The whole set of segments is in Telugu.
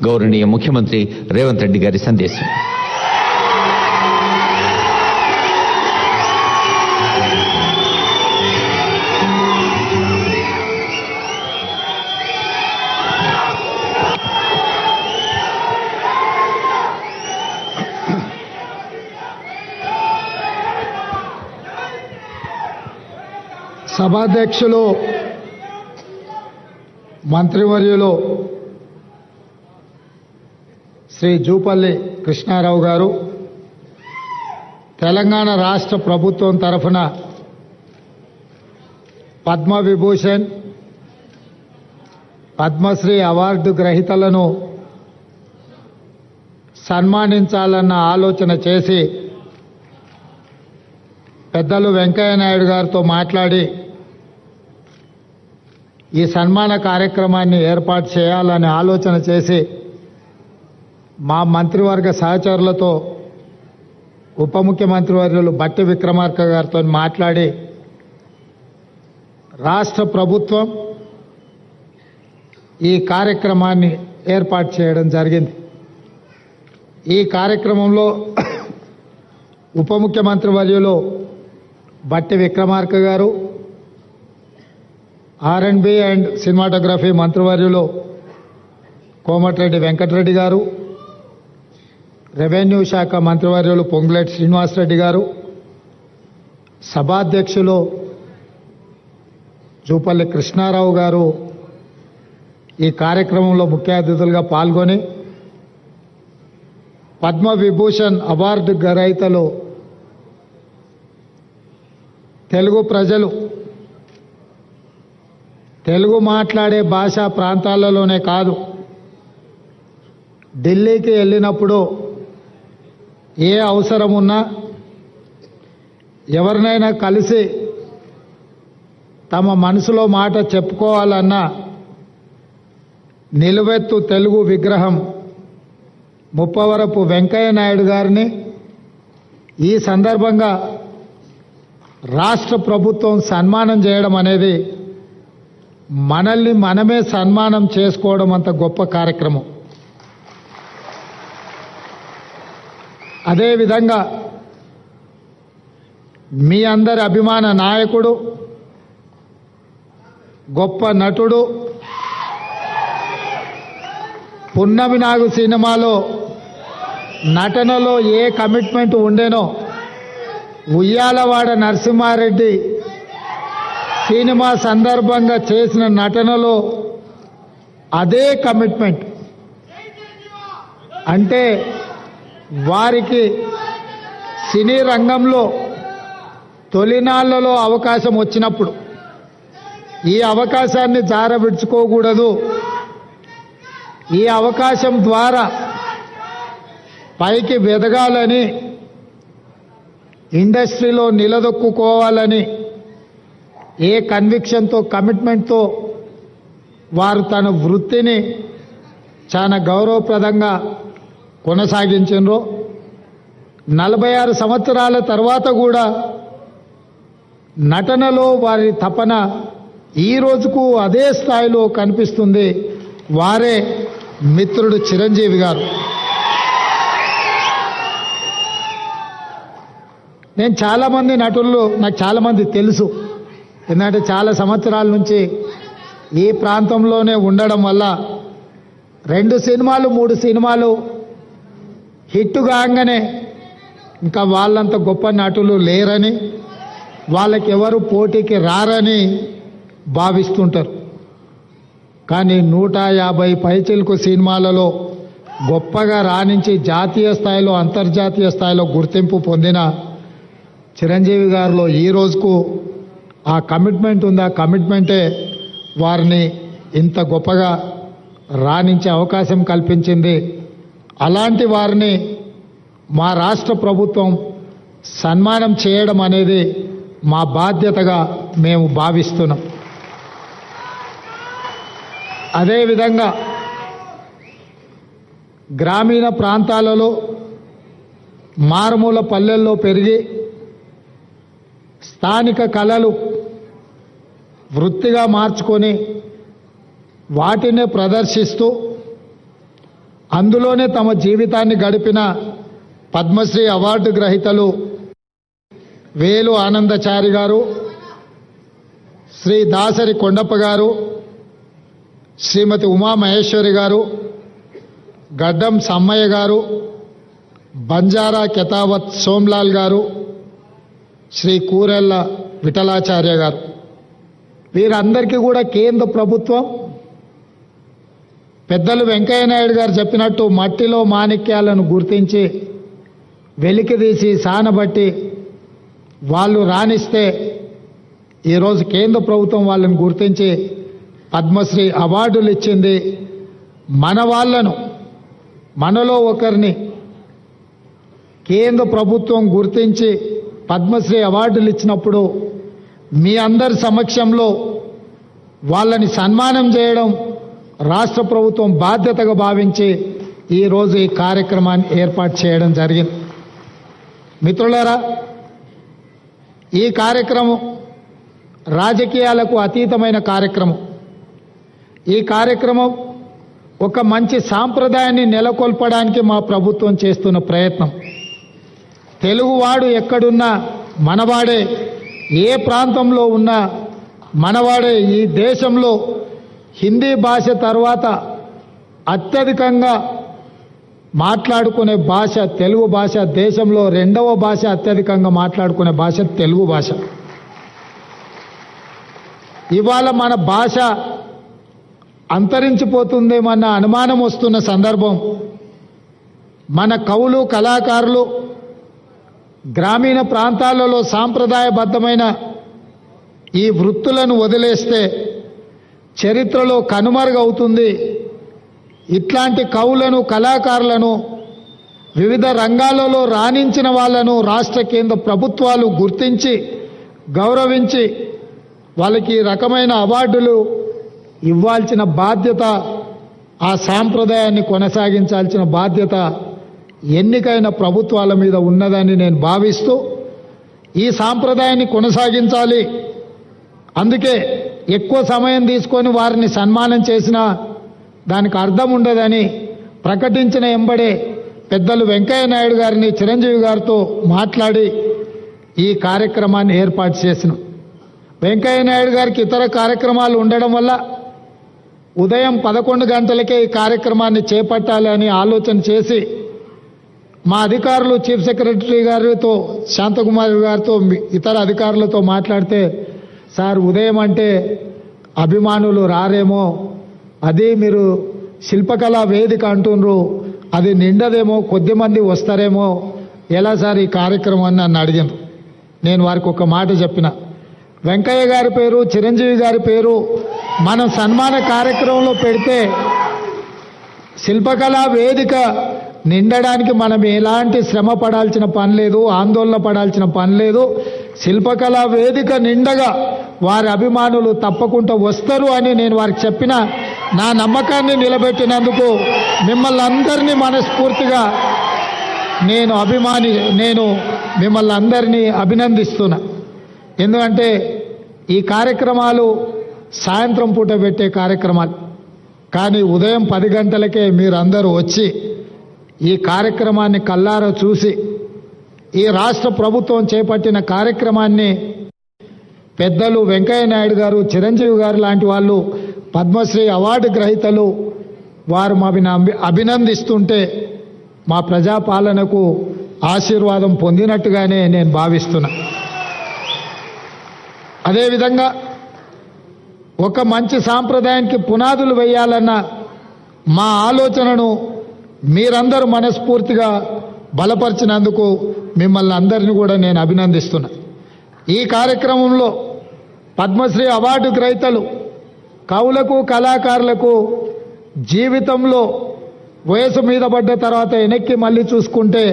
గౌరవనీయ ముఖ్యమంత్రి రేవంత్ రెడ్డి గారి సందేశం. సభాధ్యక్షులు మంత్రివర్యులు శ్రీ జూపల్లి కృష్ణారావు గారు తెలంగాణ రాష్ట్ర ప్రభుత్వం తరఫున పద్మవిభూషణ్ పద్మశ్రీ అవార్డు గ్రహీతలను సన్మానించాలన్న ఆలోచన చేసి పెద్దలు వెంకయ్య నాయుడు గారితో మాట్లాడి ఈ సన్మాన కార్యక్రమాన్ని ఏర్పాటు చేయాలని ఆలోచన చేసి మా మంత్రివర్గ సహచరులతో ఉప ముఖ్యమంత్రి వర్యులు బట్టి విక్రమార్క గారితో మాట్లాడి రాష్ట్ర ప్రభుత్వం ఈ కార్యక్రమాన్ని ఏర్పాటు చేయడం జరిగింది. ఈ కార్యక్రమంలో ఉప ముఖ్యమంత్రి వర్యులు బట్టి విక్రమార్క గారు, R&B అండ్ సినిమాటోగ్రఫీ మంత్రివర్యులు కోమటిరెడ్డి వెంకటరెడ్డి గారు, రెవెన్యూ శాఖ మంత్రివర్యులు పొంగులేటి శ్రీనివాసరెడ్డి గారు, సభాధ్యక్షులు జూపల్లి కృష్ణారావు గారు ఈ కార్యక్రమంలో ముఖ్య అతిథులుగా పాల్గొని పద్మవిభూషణ్ అవార్డు గ్రహీతలు తెలుగు ప్రజలు తెలుగు మాట్లాడే భాషా ప్రాంతాలలోనే కాదు, ఢిల్లీకి వెళ్ళినప్పుడు ఏ అవసరం ఉన్నా ఎవరినైనా కలిసి తమ మనసులో మాట చెప్పుకోవాలన్నా నిలువెత్తు తెలుగు విగ్రహం ముప్పవరపు వెంకయ్య నాయుడు గారిని ఈ సందర్భంగా రాష్ట్ర ప్రభుత్వం సన్మానం చేయడం అనేది మనల్ని మనమే సన్మానం చేసుకోవడం అంత గొప్ప కార్యక్రమం. అదేవిధంగా మీ అందరి అభిమాన నాయకుడు, గొప్ప నటుడు, పున్నమి నాగు సినిమాలో నటనలో a commitment ఉండేనో Uyyalawada Narasimha Reddy cinema సందర్భంగా చేసిన నటనలో అదే కమిట్మెంట్. అంటే వారికి సినీ రంగంలో తొలినాళ్లలో అవకాశం వచ్చినప్పుడు ఈ అవకాశాన్ని జారవిడ్చుకోకూడదు, ఈ అవకాశం ద్వారా పైకి వెదగాలని, ఇండస్ట్రీలో నిలదొక్కుకోవాలని ఏ కన్విక్షన్తో కమిట్మెంట్తో వారు తన వృత్తిని చాలా గౌరవప్రదంగా కొనసాగించారో 46 సంవత్సరాల తర్వాత కూడా నటనలో వారి తపన ఈ రోజుకు అదే స్థాయిలో కనిపిస్తుంది. వారే మిత్రుడు చిరంజీవి గారు. నేను చాలామంది నటులు నాకు చాలామంది తెలుసు, ఎందుకంటే చాలా సంవత్సరాల నుంచి ఈ ప్రాంతంలోనే ఉండడం వల్ల 2 సినిమాలు 3 సినిమాలు హిట్ కాగానే ఇంకా వాళ్ళంత గొప్ప నటులు లేరని, వాళ్ళకి ఎవరు పోటీకి రారని భావిస్తుంటారు. కానీ 150 పైచిలకు సినిమాలలో గొప్పగా రాణించి జాతీయ స్థాయిలో అంతర్జాతీయ స్థాయిలో గుర్తింపు పొందిన చిరంజీవి గారిలో ఈ రోజుకు ఆ కమిట్మెంట్ ఉంది. ఆ కమిట్మెంటే వారిని ఇంత గొప్పగా రాణించే అవకాశం కల్పించింది. అలాంటి వారిని మా రాష్ట్ర ప్రభుత్వం సన్మానం చేయడం అనేది మా బాధ్యతగా మేము భావిస్తున్నాం. అదేవిధంగా గ్రామీణ ప్రాంతాలలో మారుమూల పల్లెల్లో పెరిగి స్థానిక కళలు వృత్తిగా మార్చుకొని వాటినే ప్రదర్శిస్తూ అందులోనే తమ జీవితాన్ని గడిపిన పద్మశ్రీ అవార్డు గ్రహీతలు వేలు ఆనందచారి గారు, శ్రీ దాసరి కొండప్ప గారు, శ్రీమతి ఉమామహేశ్వరి గారు, గడ్డం సమ్మయ్య గారు, బంజారా కెతావత్ సోమ్లాల్ గారు, శ్రీ కూరెళ్ల విఠలాచార్య గారు, వీరందరికీ కూడా కేంద్ర ప్రభుత్వం పెద్దలు వెంకయ్య నాయుడు గారు చెప్పినట్టు మట్టిలో మాణిక్యాలను గుర్తించి వెలికితీసి సానబట్టి వాళ్ళు రాణిస్తే ఈరోజు కేంద్ర ప్రభుత్వం వాళ్ళని గుర్తించి పద్మశ్రీ అవార్డులు ఇచ్చింది. మన వాళ్ళను, మనలో ఒకరిని కేంద్ర ప్రభుత్వం గుర్తించి పద్మశ్రీ అవార్డులు ఇచ్చినప్పుడు మీ అందరి సమక్షంలో వాళ్ళని సన్మానం చేయడం రాష్ట్ర ప్రభుత్వం బాధ్యతగా భావించి ఈరోజు ఈ కార్యక్రమాన్ని ఏర్పాటు చేయడం జరిగింది. మిత్రులారా, ఈ కార్యక్రమం రాజకీయాలకు అతీతమైన కార్యక్రమం. ఈ కార్యక్రమం ఒక మంచి సాంప్రదాయాన్ని నెలకొల్పడానికి మా ప్రభుత్వం చేస్తున్న ప్రయత్నం. తెలుగువాడు ఎక్కడున్నా మనవాడే, ఏ ప్రాంతంలో ఉన్నా మనవాడే. ఈ దేశంలో హిందీ భాష తర్వాత అత్యధికంగా మాట్లాడుకునే భాష తెలుగు భాష. దేశంలో రెండవ భాష అత్యధికంగా మాట్లాడుకునే భాష తెలుగు భాష. ఇవాళ మన భాష అంతరించిపోతుందేమన్న అనుమానం వస్తున్న సందర్భం. మన కవులు, కళాకారులు గ్రామీణ ప్రాంతాలలో సాంప్రదాయబద్ధమైన ఈ వృత్తులను వదిలేస్తే చరిత్రలో కనుమరుగవుతుంది. ఇట్లాంటి కవులను, కళాకారులను, వివిధ రంగాలలో రాణించిన వాళ్లను రాష్ట్ర కేంద్ర ప్రభుత్వాలు గుర్తించి గౌరవించి వాళ్ళకి ఈ రకమైన అవార్డులు ఇవ్వాల్సిన బాధ్యత, ఆ సాంప్రదాయాన్ని కొనసాగించాల్సిన బాధ్యత ఎన్నికైన ప్రభుత్వాల మీద ఉన్నదని నేను భావిస్తూ ఈ సాంప్రదాయాన్ని కొనసాగించాలి. అందుకే ఎక్కువ సమయం తీసుకొని వారిని సన్మానం చేసినా దానికి అర్థం ఉండదని ప్రకటించిన ఎంబడే పెద్దలు వెంకయ్య నాయుడు గారిని చిరంజీవి గారితో మాట్లాడి ఈ కార్యక్రమాన్ని ఏర్పాటు చేసినాం. వెంకయ్య నాయుడు గారికి ఇతర కార్యక్రమాలు ఉండడం వల్ల ఉదయం 11 గంటలకే ఈ కార్యక్రమాన్ని చేపట్టాలి అని ఆలోచన చేసి మా అధికారులు చీఫ్ సెక్రటరీ గారితో, శాంతకుమారి గారితో, ఇతర అధికారులతో మాట్లాడితే, సార్ ఉదయం అంటే అభిమానులు రారేమో, అది మీరు శిల్పకళా వేదిక అంటున్నారు, అది నిండదేమో, కొద్దిమంది వస్తారేమో, ఎలా సార్ ఈ కార్యక్రమం అని నన్ను అడిగాను. నేను వారికి ఒక మాట చెప్పిన, వెంకయ్య గారి పేరు, చిరంజీవి గారి పేరు మనం సన్మాన కార్యక్రమంలో పెడితే శిల్పకళా వేదిక నిండడానికి మనం ఎలాంటి శ్రమ పడాల్సిన పని లేదు, ఆందోళన పడాల్సిన పని లేదు. శిల్పకళా వేదిక నిండగా వారి అభిమానులు తప్పకుండా వస్తారు అని నేను వారికి చెప్పిన. నా నమ్మకాన్ని నిలబెట్టినందుకు మిమ్మల్ని అందరినీ మనస్ఫూర్తిగా నేను మిమ్మల్ని అందరినీ అభినందిస్తున్నా. ఎందుకంటే ఈ కార్యక్రమాలు సాయంత్రం పూట పెట్టే కార్యక్రమాలు, కానీ ఉదయం 10 గంటలకే మీరందరూ వచ్చి ఈ కార్యక్రమాన్ని కల్లారా చూసి ఈ రాష్ట్ర ప్రభుత్వం చేపట్టిన కార్యక్రమాన్ని పెద్దలు వెంకయ్య నాయుడు గారు, చిరంజీవి గారు లాంటి వాళ్ళు, పద్మశ్రీ అవార్డు గ్రహీతలు వారు అభినందిస్తుంటే మా ప్రజాపాలనకు ఆశీర్వాదం పొందినట్టుగానే నేను భావిస్తున్నా. అదేవిధంగా ఒక మంచి సాంప్రదాయానికి పునాదులు వేయాలన్న మా ఆలోచనను మీరందరూ మనస్ఫూర్తిగా బలపరిచినందుకు మిమ్మల్ని అందరినీ కూడా నేను అభినందిస్తున్నా. ఈ కార్యక్రమంలో పద్మశ్రీ అవార్డు గ్రహీతలు కవులకు, కళాకారులకు జీవితంలో వయసు మీద పడ్డ తర్వాత వెనక్కి మళ్ళీ చూసుకుంటే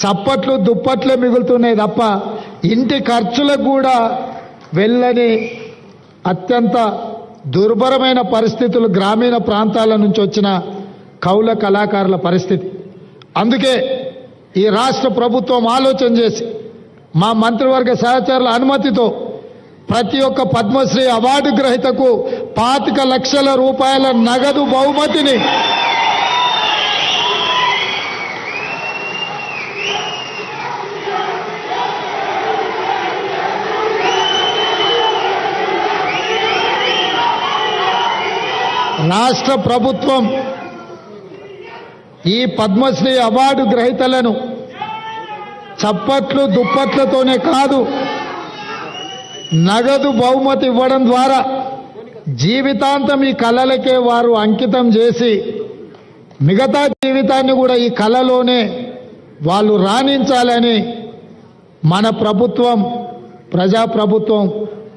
చప్పట్లు దుప్పట్లే మిగులుతున్నాయి తప్ప ఇంటి ఖర్చులకు కూడా వెళ్ళని అత్యంత దుర్భరమైన పరిస్థితులు గ్రామీణ ప్రాంతాల నుంచి వచ్చిన కవుల, కళాకారుల పరిస్థితి. అందుకే ఈ రాష్ట్ర ప్రభుత్వం ఆలోచన చేసి మా మంత్రివర్గ సహచరుల అనుమతితో ప్రతి ఒక్క పద్మశ్రీ అవార్డు గ్రహీతకు 25 లక్షల రూపాయల నగదు బహుమతిని రాష్ట్ర ప్రభుత్వం ఈ పద్మశ్రీ అవార్డు గ్రహీతలను చప్పట్లు దుప్పట్లతోనే కాదు, నగదు బహుమతి ఇవ్వడం ద్వారా జీవితాంతం ఈ కళలకే వారు అంకితం చేసి మిగతా జీవితాన్ని కూడా ఈ కళలోనే వాళ్ళు రాణించాలని మన ప్రభుత్వం, ప్రజాప్రభుత్వం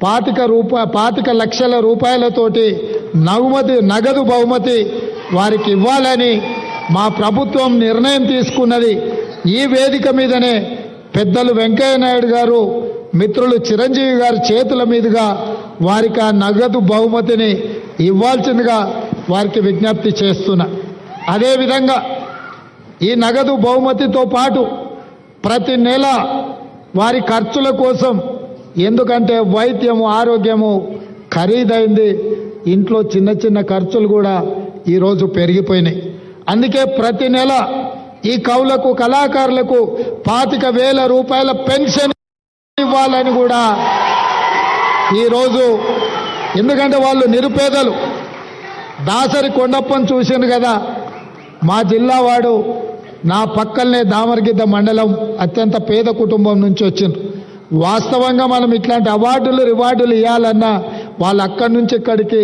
25 లక్షల రూపాయలతోటి నగదు బహుమతి వారికి ఇవ్వాలని మా ప్రభుత్వం నిర్ణయం తీసుకున్నది. ఈ వేదిక మీదనే పెద్దలు వెంకయ్య నాయుడు గారు, మిత్రులు చిరంజీవి గారి చేతుల మీదుగా వారికి ఆ నగదు బహుమతిని ఇవ్వాల్సిందిగా వారికి విజ్ఞప్తి చేస్తున్నా. అదేవిధంగా ఈ నగదు బహుమతితో పాటు ప్రతి నెల వారి ఖర్చుల కోసం, ఎందుకంటే వైద్యము ఆరోగ్యము ఖరీదైంది, ఇంట్లో చిన్న చిన్న ఖర్చులు కూడా ఈరోజు పెరిగిపోయినాయి. అందుకే ప్రతి నెల ఈ కవులకు కళాకారులకు 25,000 రూపాయల పెన్షన్ ఇవ్వాలని కూడా ఈరోజు, ఎందుకంటే వాళ్ళు నిరుపేదలు. దాసరి కొండప్పని చూసిండు కదా, మా జిల్లా వాడు, నా పక్కనే దామరగిద్ద మండలం, అత్యంత పేద కుటుంబం నుంచి వచ్చిండ్రు. వాస్తవంగా మనం ఇట్లాంటి అవార్డులు రివార్డులు ఇవ్వాలన్నా వాళ్ళు అక్కడి నుంచి ఇక్కడికి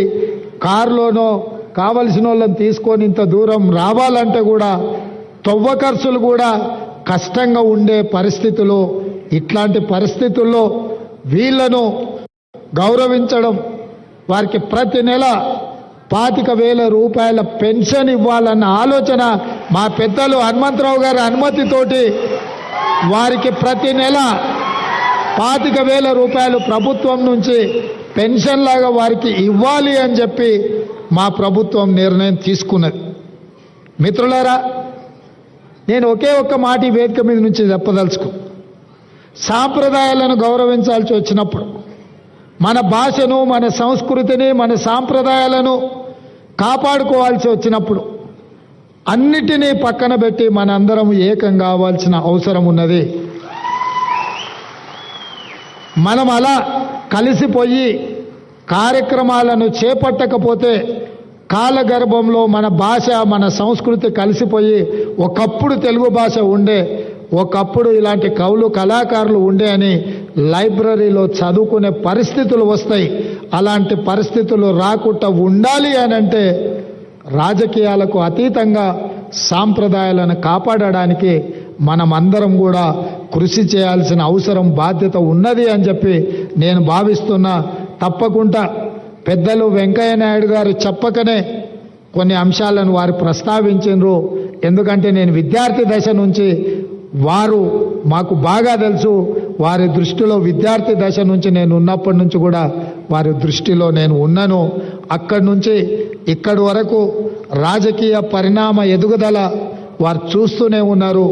కారులోనో కావలసిన వాళ్ళని తీసుకొని ఇంత దూరం రావాలంటే కూడా తొవ్వ ఖర్చులు కూడా కష్టంగా ఉండే పరిస్థితులు. ఇట్లాంటి పరిస్థితుల్లో వీళ్లను గౌరవించడం, వారికి ప్రతి నెల 25,000 రూపాయల పెన్షన్ ఇవ్వాలన్న ఆలోచన మా పెద్దలు హనుమంతరావు గారి అనుమతితోటి వారికి ప్రతి నెల 25,000 రూపాయలు ప్రభుత్వం నుంచి పెన్షన్ లాగా వారికి ఇవ్వాలి అని చెప్పి మా ప్రభుత్వం నిర్ణయం తీసుకున్నది. మిత్రులారా, నేను ఒకే ఒక్క మాట ఈ వేదిక మీద నుంచి చెప్పదలుచుకు, సాంప్రదాయాలను గౌరవించాల్సి వచ్చినప్పుడు, మన భాషను, మన సంస్కృతిని, మన సాంప్రదాయాలను కాపాడుకోవాల్సి వచ్చినప్పుడు అన్నిటినీ పక్కన పెట్టి మనందరం ఏకం కావాల్సిన అవసరం ఉన్నది. మనం అలా కలిసిపోయి కార్యక్రమాలను చేపట్టకపోతే కాలగర్భంలో మన భాష, మన సంస్కృతి కలిసిపోయి, ఒకప్పుడు తెలుగు భాష ఉండే, ఒకప్పుడు ఇలాంటి కవులు కళాకారులు ఉండే అని లైబ్రరీలో చదువుకునే పరిస్థితులు వస్తాయి. అలాంటి పరిస్థితులు రాకుండా ఉండాలి అని అంటే రాజకీయాలకు అతీతంగా సాంప్రదాయాలను కాపాడడానికి మనమందరం కూడా కృషి చేయాల్సిన అవసరం, బాధ్యత ఉన్నది అని చెప్పి నేను భావిస్తున్నా. తప్పకుండా పెద్దలు వెంకయ్య నాయుడు గారు చెప్పకనే కొన్ని అంశాలను వారు ప్రస్తావించారు. ఎందుకంటే నేను విద్యార్థి దశ నుంచి వారు మాకు బాగా తెలుసు. వారి దృష్టిలో విద్యార్థి దశ నుంచి నేను ఉన్నప్పటి నుంచి కూడా వారి దృష్టిలో నేను ఉన్నాను. అక్కడి నుంచి ఇక్కడి వరకు రాజకీయ పరిణామ ఎదుగుదల వారు చూస్తూనే ఉన్నారు.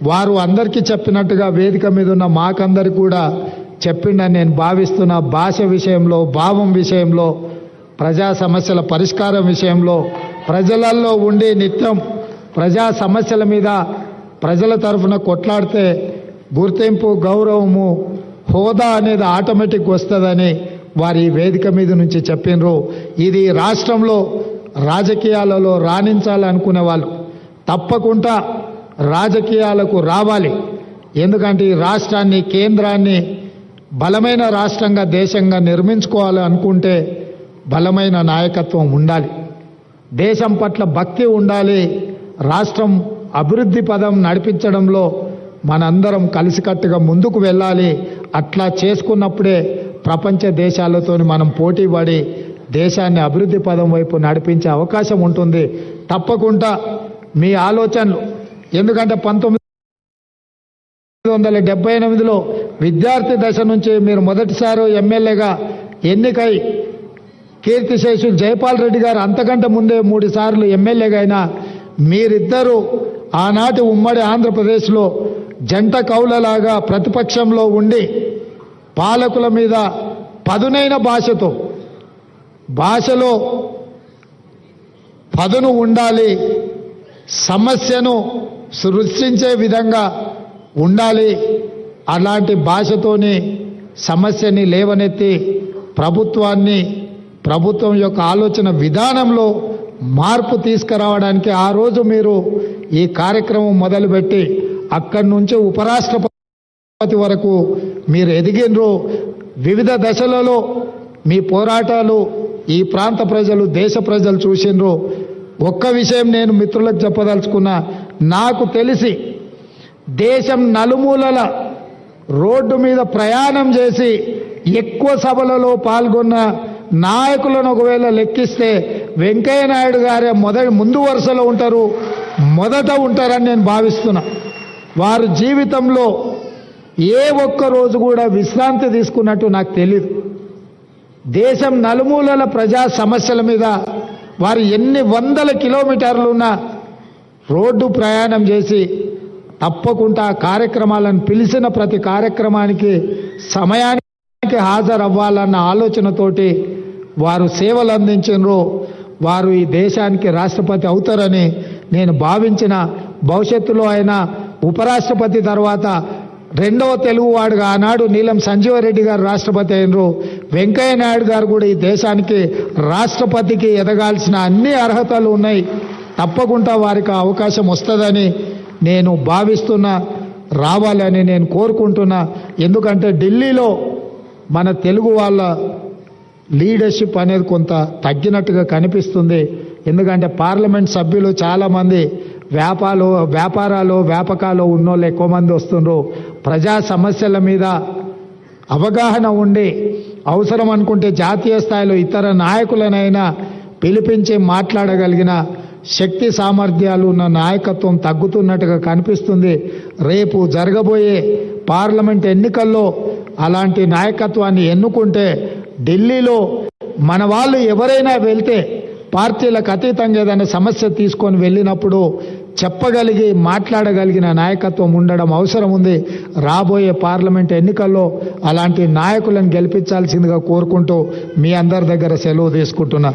వారు అందరికీ చెప్పినట్టుగా వేదిక మీద ఉన్న మాకందరికి కూడా చెప్పిండని నేను భావిస్తున్న. భాష విషయంలో, భావం విషయంలో, ప్రజా సమస్యల పరిష్కారం విషయంలో, ప్రజలలో ఉండి నిత్యం ప్రజా సమస్యల మీద ప్రజల తరఫున కొట్లాడితే గుర్తింపు, గౌరవము, హోదా అనేది ఆటోమేటిక్ వస్తుందని వారు ఈ వేదిక మీద నుంచి చెప్పినరు. ఇది రాష్ట్రంలో రాజకీయాలలో రాణించాలనుకునే వాళ్ళు తప్పకుండా రాజకీయాలకు రావాలి. ఎందుకంటే ఈ రాష్ట్రాన్ని, కేంద్రాన్ని బలమైన రాష్ట్రంగా, దేశంగా నిర్మించుకోవాలి అనుకుంటే బలమైన నాయకత్వం ఉండాలి, దేశం పట్ల భక్తి ఉండాలి. రాష్ట్రం అభివృద్ధి పదం నడిపించడంలో మనందరం కలిసికట్టుగా ముందుకు వెళ్ళాలి. అట్లా చేసుకున్నప్పుడే ప్రపంచ దేశాలతో మనం పోటీ పడి దేశాన్ని అభివృద్ధి పదం వైపు నడిపించే అవకాశం ఉంటుంది. తప్పకుండా మీ ఆలోచనలు, ఎందుకంటే 1978లో విద్యార్థి దశ నుంచి మీరు మొదటిసారి ఎమ్మెల్యేగా ఎన్నికై కీర్తిశేషులు జైపాల్ రెడ్డి గారు అంతకంటే ముందే 3 సార్లు ఎమ్మెల్యేగా అయినా మీరిద్దరూ ఆనాటి ఉమ్మడి ఆంధ్రప్రదేశ్లో జంట కౌలలాగా ప్రతిపక్షంలో ఉండి పాలకుల మీద పదునైన భాషలో పదును ఉండాలి, సమస్యను సృష్టించే విధంగా ఉండాలి. అలాంటి భాషతోని సమస్యని లేవనెత్తి ప్రభుత్వం యొక్క ఆలోచన విధానంలో మార్పు తీసుకురావడానికి ఆ రోజు మీరు ఈ కార్యక్రమం మొదలుపెట్టి అక్కడి నుంచి ఉపరాష్ట్రపతి వరకు మీరు ఎదిగినరు. వివిధ దశలలో మీ పోరాటాలు ఈ ప్రాంత ప్రజలు, దేశ ప్రజలు చూసినరు. ఒక్క విషయం నేను మిత్రులకు చెప్పదలుచుకున్నా, నాకు తెలిసి దేశం నలుమూలల రోడ్డు మీద ప్రయాణం చేసి ఎక్కువ సభలలో పాల్గొన్న నాయకులను ఒకవేళ లెక్కిస్తే వెంకయ్య నాయుడు గారే ముందు వరుసలో ఉంటారు, మొదట ఉంటారని నేను భావిస్తున్నా. వారు జీవితంలో ఏ ఒక్క రోజు కూడా విశ్రాంతి తీసుకున్నట్టు నాకు తెలియదు. దేశం నలుమూలల ప్రజా సమస్యల మీద వారు ఎన్ని వందల కిలోమీటర్లున్నా రోడ్డు ప్రయాణం చేసి తప్పకుండా కార్యక్రమాలను పిలిచిన ప్రతి కార్యక్రమానికి సమయానికి హాజరవ్వాలన్న ఆలోచనతోటి వారు సేవలు అందించినరు. వారు ఈ దేశానికి రాష్ట్రపతి అవుతారని నేను భావించిన. భవిష్యత్తులో ఆయన ఉపరాష్ట్రపతి తర్వాత రెండవ తెలుగువాడుగా ఆనాడు నీలం సంజీవరెడ్డి గారు రాష్ట్రపతి అయినరు. వెంకయ్య నాయుడు గారు కూడా ఈ దేశానికి రాష్ట్రపతికి ఎదగాల్సిన అన్ని అర్హతలు ఉన్నాయి. తప్పకుండా వారికి అవకాశం వస్తుందని నేను భావిస్తున్నా, రావాలని నేను కోరుకుంటున్నా. ఎందుకంటే ఢిల్లీలో మన తెలుగు వాళ్ళ లీడర్షిప్ అనేది కొంత తగ్గినట్టుగా కనిపిస్తుంది. ఎందుకంటే పార్లమెంట్ సభ్యులు చాలామంది వ్యాపకాలు ఉన్నోళ్ళు ఎక్కువ మంది వస్తుండ్రు. ప్రజా సమస్యల మీద అవగాహన ఉండి అవసరం అనుకుంటే జాతీయ స్థాయిలో ఇతర నాయకులనైనా పిలిపించి మాట్లాడగలిగిన శక్తి సామర్థ్యాలు ఉన్న నాయకత్వం తగ్గుతున్నట్టుగా కనిపిస్తుంది. రేపు జరగబోయే పార్లమెంట్ ఎన్నికల్లో అలాంటి నాయకత్వాన్ని ఎన్నుకుంటే ఢిల్లీలో మన వాళ్ళు ఎవరైనా వెళ్తే పార్టీలకు అతీతంగా ఏదైనా సమస్య తీసుకొని వెళ్ళినప్పుడు చెప్పగలిగి మాట్లాడగలిగిన నాయకత్వం ఉండడం అవసరం ఉంది. రాబోయే పార్లమెంట్ ఎన్నికల్లో అలాంటి నాయకులను గెలిపించాల్సిందిగా కోరుకుంటూ మీ అందరి దగ్గర సెలవు తీసుకుంటున్నా.